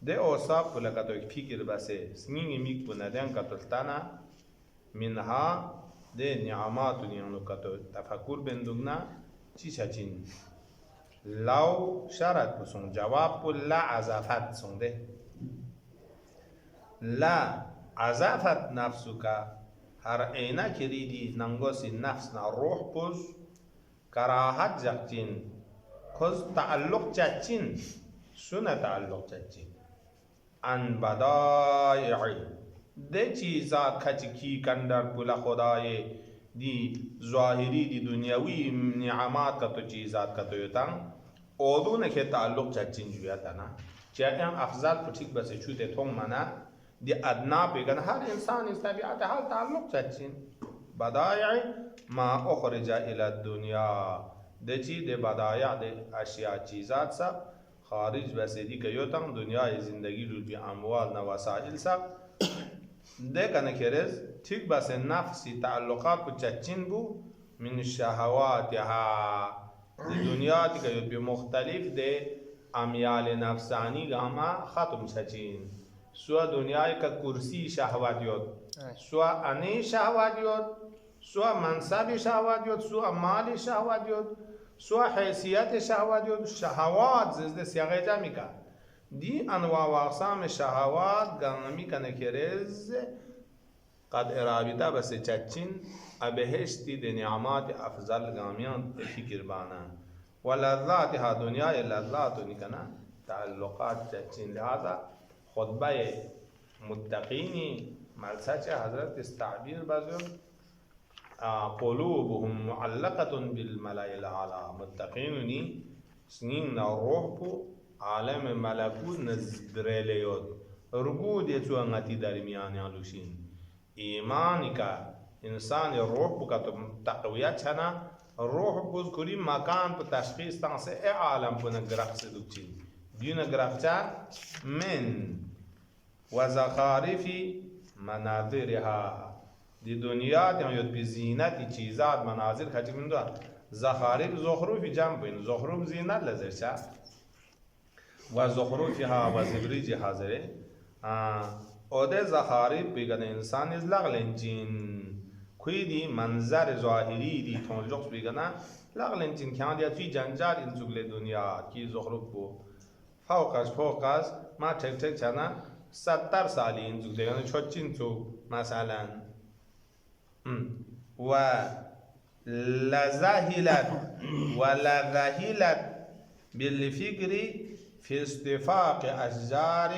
ده اوصاف لك تو فكر بس سنين ميك بندان كتلتانا منها ده نعمات يعني كتو تفكر بندغنا چيچين لو شرط بسون جواب لا عزافت سونده لا عزافت نفسك هر عينا كريدي ننغوسي نفسنا روح بوز karahat jakcin kuz ta'alluq chachin suna ta'alluq chachin an badai'i de chizat khachki kandar pula khudaye di zahiri di dunyawi ni'amat ka to chizat ka to yotan odune ke ta'alluq chachin juyatana chayan afzal putik bas chute thong mana di adna began har insan is tabiat hal ta'alluq chachin badai'i ma ukhrija ila dunya de chi de badaya de ashya chizat sa kharij basedi ke yotan dunya zindagi lul bi amwal na wasail sa de kana kerez tik bas nafsi ta'alluqat ku chachin bu min shahawatiha de dunya ti ke bi mukhtalif de amyal nafsani gama khatum chachin swa dunya ka kursi shahawat yot swa ani shahawat yot سواء منصب شهوات يود سواء مال شهوات يود سواء حيثيات شهوات يود شهوات زد سياغه جاميكا دي انواع واقسام شهوات غنمي كنكرز قد ارابطه بس چچين ابهشتي د نعمات افضل غاميان فکر بانا ولذاتها دنيا لذات نكنا تعلقات چچين لهذا خطبه متقيني ملسچ حضرت استعبير بازم قلوبهم معلقة بالملائكة الأعلى متقينني سنين الروح بو عالم ملكوت نزبرليود رقود يتو انغتي درميان يالوشين إيمانك إنسان الروح بو كتب تقويات شنا الروح بو كل مكان بو تشخيص تنسي اي عالم بو نگرخ سدوكين ديو نگرخ من وزخارف مناظرها دی دنیا دیان یاد بی زینتی چیزات مناظر خچی من دو زخارف زخروفی جمع بین زخروف زینت لزر چه و زخروفی ها و زبریجی حاضره اوده زخارف بگن انسان از لغلنجین کوی دی منظر ظاهری دی تونجوکس بگن لغلنجین که دیا توی جنجال این زگل دنیا کی زخروف بو فوقش ما تک تک چنا 70 سالی این زگل یعنی چوچین تو مثلا ولذهلت بالفكر في استفاق أشجار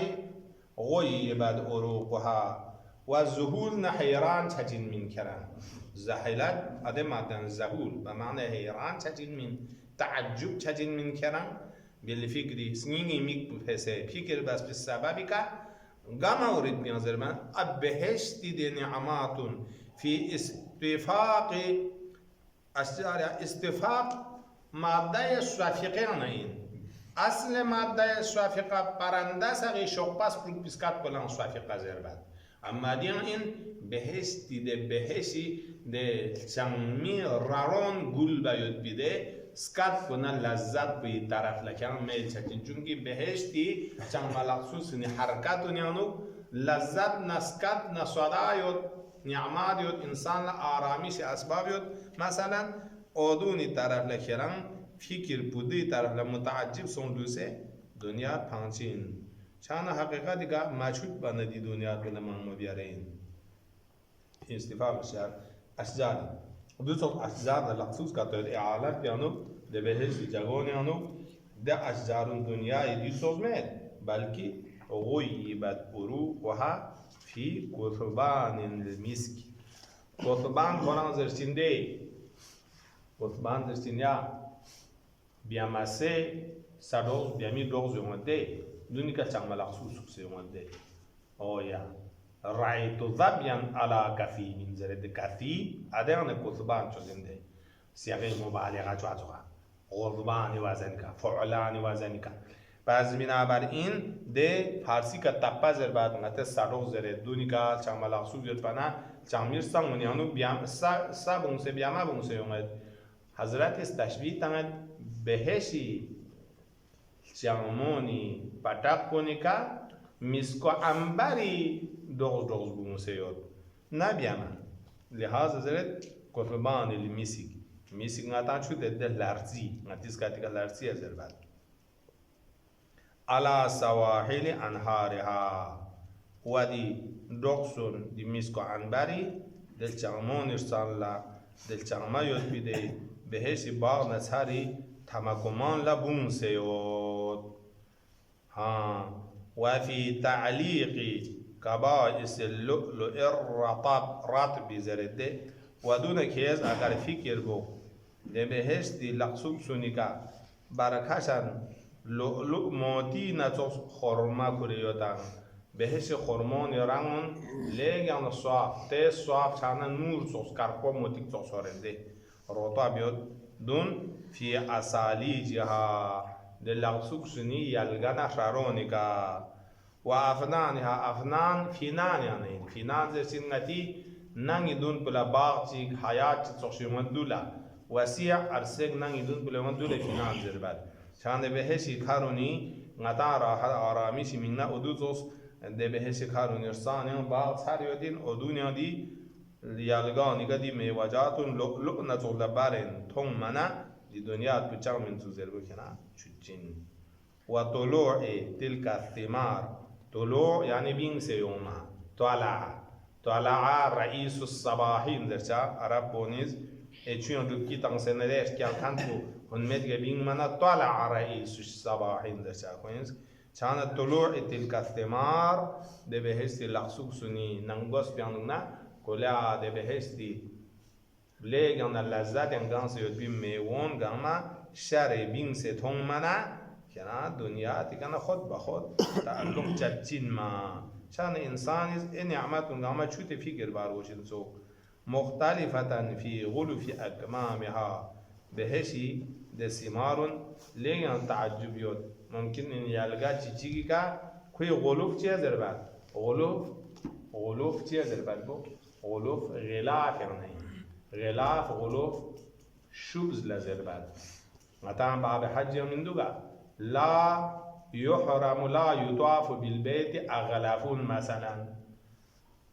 غيبت أروقها والزهول نحيران تجن من كرام زهلت أدم عدن زهول بمعنى حيران تجن من تعجب تجن من كرام بالفكر سنيني ميك بفسه فكر بس بالسبب كا غما أريد بينظر من أبهشت دي نعمات في استفاق أشجار استفاق مادة شفافقه نين اصل مادة شفافقه پرنده سغی شوقپاس پروک پیسکات کلان شفافقه زرباد اما دیان این بهشتی ده بهشی ده چمی رارون گل باید بیده سکات کنن لذت بی طرف لکن میل چکن چونکی بهشتی چم ملخصوص نی حرکت نیانو لذت نسکات نصدایود نعمات یود انسان آرامیش اسباب یود مثلا اودونی طرف لکران فکر بودی طرف لمتعجب سندوسه دنیا پانچین چان حقیقتی که مشهود بندی دنیا به نمان بیارین استفاق اشجار دوستان اشجار لخصوص کا تو اعالت یانو ده بهش جگون یانو ده اشجار دنیا دی سوزمه بلکه غیبت اروقها في قطبان المسك قطبان قرآن زرسنده قطبان زرسنده بیامسه سادوز بیامی دوز یومده دونی که چند ملخصوص سکسه یومده آیا رأيت ظبيا على كفي من زرد كفي أدرن قطبان شزنده سياق مبالغة جوازها غضبان وزنك فعلان وزنك بعض بنابر این ده فارسی کا تپا زر بعد مت سادو زر دونی کا چملا سوزیت پنا چامیر سامونی انو بیام سا بونسه بیاما بونسه اومد حضرت استشبیه تمام بهشی چامونی پتاک کنی کا میسکو انبری دوز بونسه یاد نبیاما لحاظ زرت قطبان المیسیک میسیک ناتان شو ده لارزی ناتیس کاتی کا لارزی زر بعد على سواحل أنهارها ودي دوكسون دي ميسكو أنباري دل چامون إرسال لا دل چاما يود بيدي بهش باغ نسهري تمكمان لبون سيود وفي تعليق كبائس اللؤلؤ رطب زرده ودون كيز اگر فكر بو ده بهش دي لقصوب سونيكا بركاشن لؤلؤ موتي نتوس خرما كريوتان بهش خرمان يرانون لغان صاف تي صاف شانا نور صوص كاركو موتيك صوص رده رطب يود دون في أساليجها للغسوك سني يلغانا شارونيكا وأفنانها أفنان فينان يعني فينان زي سنتي ناني دون بلا باغتي حياة تصوشيون دولا وسيع أرسك ناني دون بلا دولا فينان زربال شان بهشي كاروني غتا راحت آرامیشی منا ادوزوس ده بهشي كاروني رسانيان باغ ساريودين ادونيا دي يالغاني قدي ميواجاتون لؤلؤ نزول بارين تون منا دي دنيا بچاو من تزربو كنا چوچين وطلوع تلك الثمار طلوع يعني بين سيوما طلع رئيس الصباحين درچا عرب بونيز اتشون دوكي تان سنريش كيال كانتو هن مدغ بين منا طلع رئيس الصباحين درچا كوينز كان طلوع تلك الثمار ده بهشتي لقسوك سني نانغوس بياننا كولا ده بهشتي بلغان اللذات انغان سيوت بي ميوون غاما شر بين ستون منا كنا دنيا تكنا خود بخود تعلق جتين ما شان انسان نعمت غاما شو تفكر باروشن سو مختلفة في غلف أكمامها بهشي دسمار لين تعجب يود ممكن إن يلقى تيجي كا كوي غلف تيا زربان غلف تيا زربان بو غلف غلاف يعني غلاف غلف شوز لزربان مثلا باب حج من دوغا لا يحرم لا يطاف بالبيت أغلافون مثلا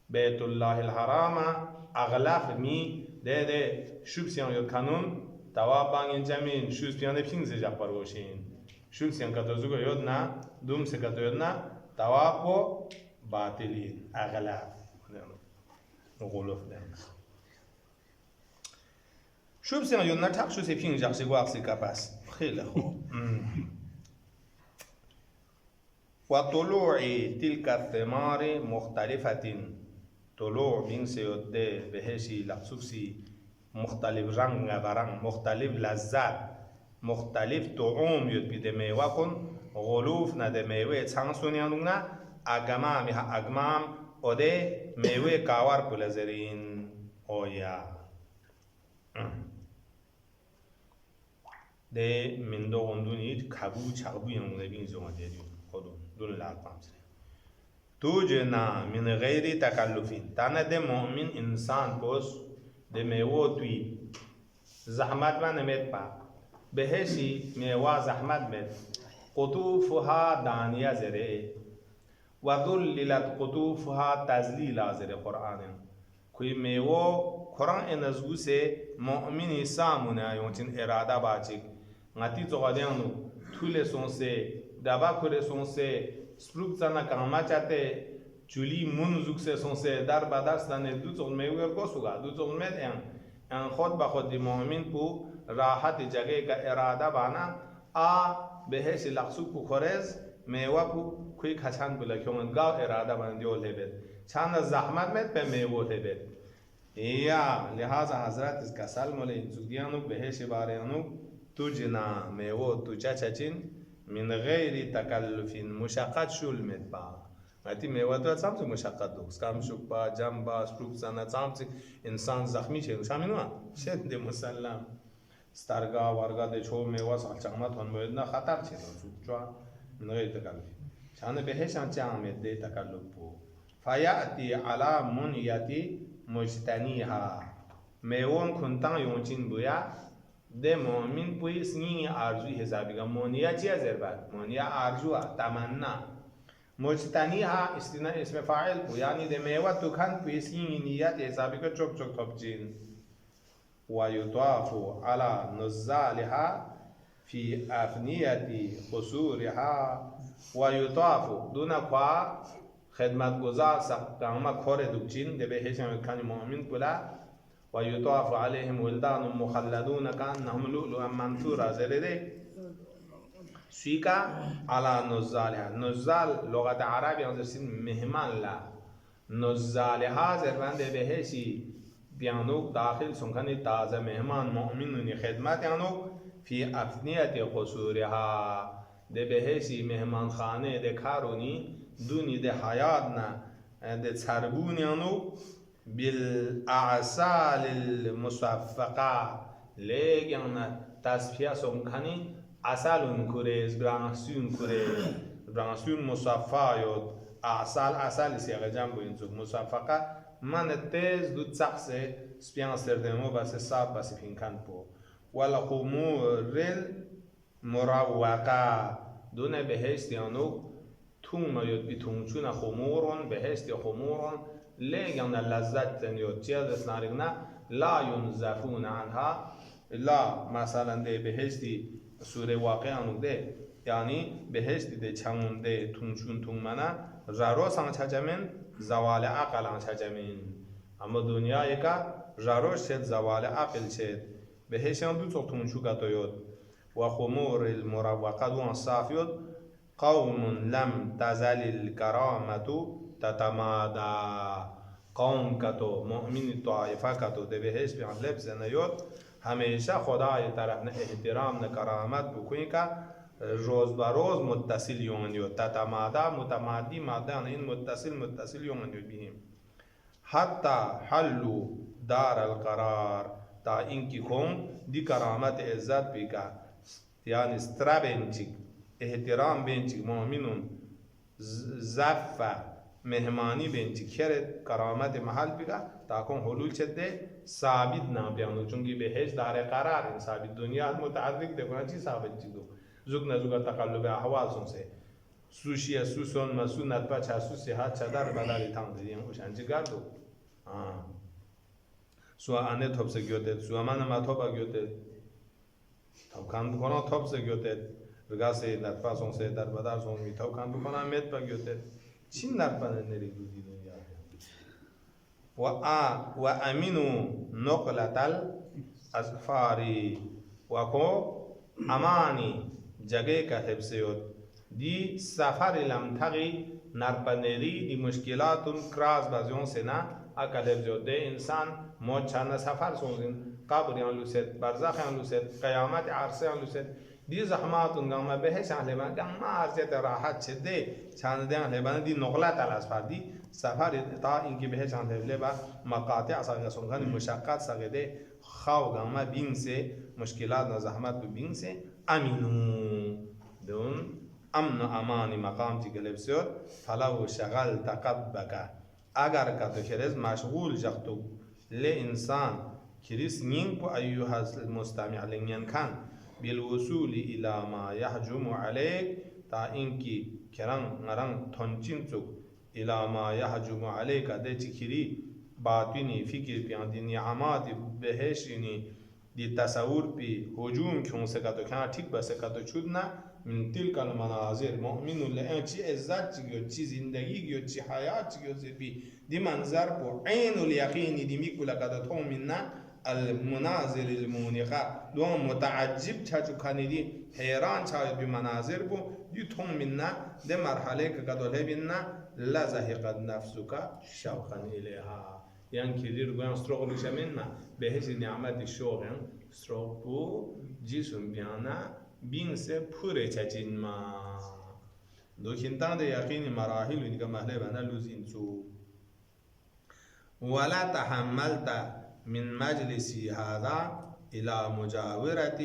بيت الله الحرام أغلاف مي ده شوبسيان يود كانون توابان ينجمين شوبسيان بينز جابر وشين شوبسيان كتوزوغ يودنا دوم سكتو يودنا توابو باطلين أغلاف غلوف ده شوبسيان يودنا تاكشو سي بينز جاكسي واكسي كاباس خيله خو وطلوع تلك الثمار مختلفة طلوع بين سيود بهشي لقصوصي مختلف رنگ برنگ مختلف لذات مختلف طعوم يد بيد ميواكن غلوف ند ميوه تانسونيانونا اگمامها اگمام اده ميوه كاوار بلزرين اويا ده من دو غندوني كابو چاقبو ينونه بين زوما ديريو خودو دون لاقام سري توجنا من غير تكلفين تانا ده مؤمن انسان بوس ده ميوه توي زحمت ما نمت با بهشي ميوه زحمت مت قطوفها دانيا زره وذللت قطوفها تذليلا زره قرآن کوئی ميوه قرآن انزگو سه مؤمن سامونا يونتين ارادا باچك ngati zogadenu thule sonse daba kore sonse spruk sana kama chate chuli mun zukse sonse dar badar stane du zon mewer kosuga du zon med en khod ba khod mu'min pu rahat jagah ka irada bana a behesh laqsuk pu khorez mewa pu koi khachan bula kyon ga irada ban diol hebet chana zahmat met pe mewo hebet ya lihaza hazrat is kasal mole zudianu behesh barenu توجنا ميو توجاتشين من غير تكلف مشقت شو المتبع ماتي ميو تو سامس مشقت دوس كام شوبا جامبا سبروك سنة سامس إنسان زخمي شيء شامينوا شد مسلم ستارغا وارغا ده شو ميو سالشامات هون ميودنا خطر شيء شو من غير تكلف شان بهش أنشام مدة تكلف بو فيأتي على منيتي مجتنيها ميوان كنتان يونجين بويا ده مؤمن پوی سنی آرزوی حسابی کا مونیا چیه زربات مونیا آرزو تمنا مجتنیها اسم فاعل پو یعنی ده میوه تو کن پوی سنی نیت حسابی کا چوک چوک تبجین و یطاف على نزالها في افنیت قصورها و یطاف دون قوا خدمت گزار سقاما کور دوچین ده به هیچ مکانی مؤمن پولا و یطاف علیهم ولدان مخلدون کانهم لؤلؤا منثورا زرده سویکا علی نزالها. نزال لغت عربی آنجا مهمان لا نزالها زربنده بهشی بیانوک داخل سنکنی تازه مهمان مؤمنونی خدمت یانوک فی افنیت قصورها ده بهشی مهمان خانه ده کارونی دونی ده حیات نه ده چربون یانوک بالاعسال المصفقه لیگن تصفیه سنکنی اصلون کریز برانسیون مصفا یود اصل سیاق جنبو اینسوک مصفقه من تیز دو تسقس سپیان سردمو بس صاف بس پینکن پو والخمور المروقه دون بهشت یانو تون یود بی تونچون خمورون بهشت خمورون لیگن لذت یود چیز اسنارگنا لا ینزفون عنها لا مثلا ده بهشتی سوره واقع آنو ده یعنی بهشتی ده چمون ده تونچون تونمنا جارو سان چجمن زوال عقل آن چجمن اما دنیا یکا جارو شد زوال عقل شد بهشان دو تونچو کتوید و خمور المروقه دو صاف یود قوم لم تزل الكرامة تتمادى قوم کتو مؤمن طائفه کتو ده بهش بیان لبس نیود همیشه خدای طرف نه احترام نه کرامت بکنی که روز به روز متصل یونیو تتمادا متمادی ماده این متصل یونیو بیم حتی حلو دار القرار تا اینکی کن دی کرامت عزت بیکا یعنی استرا بینچیک احترام بینچیک مؤمنون زفه مهمانی بینچیک خیرت کرامت محل بیکا تا کن حلول چده ثابت نام بیانو چونکه بهش دار قرار این ثابت دنیا متعرق دیگه چی ثابت چیدو زوگ نزوگ تقلب احوال سنسه سوشی سوسون مسو نتبا چاسو سیحات چدار بداری تان دیدیم اوش انچی گردو سو آنه توب سے گیوته سو امان ما توبا گیوته توب کان بکنه توب سے گیوته رگاسه نتبا سنسه در بدار سنمی توب کان بکنه مت با گیوته چین نتبا نری دودی دنیا و امینو نقلت الازفاری و کو امانی جگه که حفظ یود دی سفر لمتقی نرپنری دی مشکلاتون کراز بازیون سنا اکل حفظ یود ده انسان موت چند سفر سوزین قبریان لوسید برزخیان لوسید قیامت عرصیان لوسید دی زحماتون گامه بهش اهلبان گامه عرصیت راحت چده چند دیان اهلبان دی نقلت الاسفر دی سفر تا اینکه بهش اهلبان مقاطع ساقه سنگانی مشاقات ساقه ده خواو گامه بین سے مشکلات و زحمت بین سے امینو دون امن امانی مقام چی گلب سیود فلو شغل تقبکا اگر کتو خیرز مشغول جختو لی انسان کریس نین کو ایوها المستمع لنین کن بالوصول الى ما يحجم عليك تا اینکی کرن نرن تنچین چوک الى ما يحجم عليك ده چی کری باطنی فکر پیان دی نعمات بهشینی دی تصور پی هجوم کیون سکتو کنا ٹھیک بسکتو چودنا من تلک المناظر مؤمن لئن چی عزت چی گیو چی زندگی گیو چی حیات چی گیو زبی دی منظر پو عین الیقینی دی میکو لکتو تو مننا المناظر المونقه دوام متعجب چاچو کنی دی حیران چاید بی مناظر پو دی تو مننا دی مرحله که کدو لبیننا لزهقت نفسکا شوقا الیها یعنی کلیر گویم استروغ لیشه مننا بهش نعمت شوقن استروغ پو جیسون بیانا بین سے پوره چچین ما دو کنتان ده یقین مراحل اینکه محله بنا لوز انسو ولا تحملت من مجلسی هذا الى مجاورت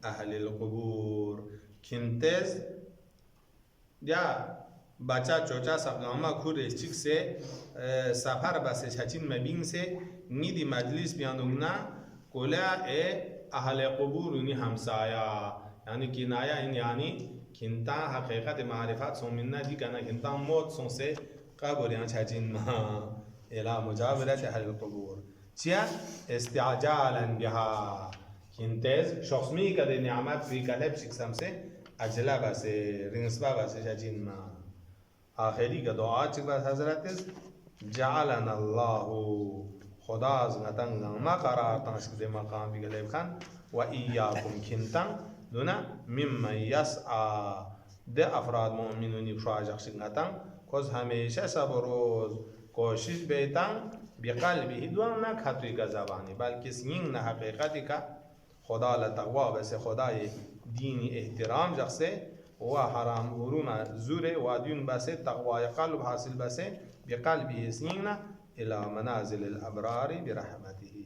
اهل القبور کنتز یا بچه چوچا سبگاما کور اشچک سے سفر بس چچین مبین سے نیدی مجلس بیانوگنا کولا اهل قبور نی همسایا یعنی کنایا این یعنی کنتا حقیقت معرفت سون مننا دی کنا کنتا موت سون سے قبر یان چچین ما الى مجاورت اهل القبور چیا استعجالا بها کنتز شخص می کده نعمت فی قلب شخصم سے اجلا بس رنسبا بس چچین ما آخری کا دعا چک بس حضرت جعلنا الله खुदा ज़ंगतंग मा करार तंग दे मकाम बिगले खान व इय्याकुम खिंतंग दुना मिम्मा यसआ दे अफराद मोमिनुन इफ्राज ज़ंगतंग कोस हमेशा सब रोज़ कोशिश बेतंग बिक़ल्बि दुना खतरी का ज़बानी बल्कि सिंग न हकीकत का खुदा ला तक़वा वैसे खुदा ये दीनी एहतराम जैसे व हराम गुरुना ज़ुरे व दिन बसे तक़वा क़ल्ब हासिल बसे बिक़ल्बि सिंग न इला मनाज़िल अबरार बिरहमतिही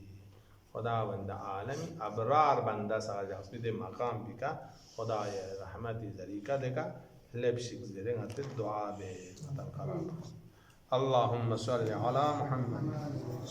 खुदावंद आलमी अबरार बंदा साजा दे मकाम बिका खुदा ये रहमती ज़रीका देका लेब्शिक ज़ेरेंगा ते दुआ बे अल्लाहुम्मा सल्लि अला मुहम्मद।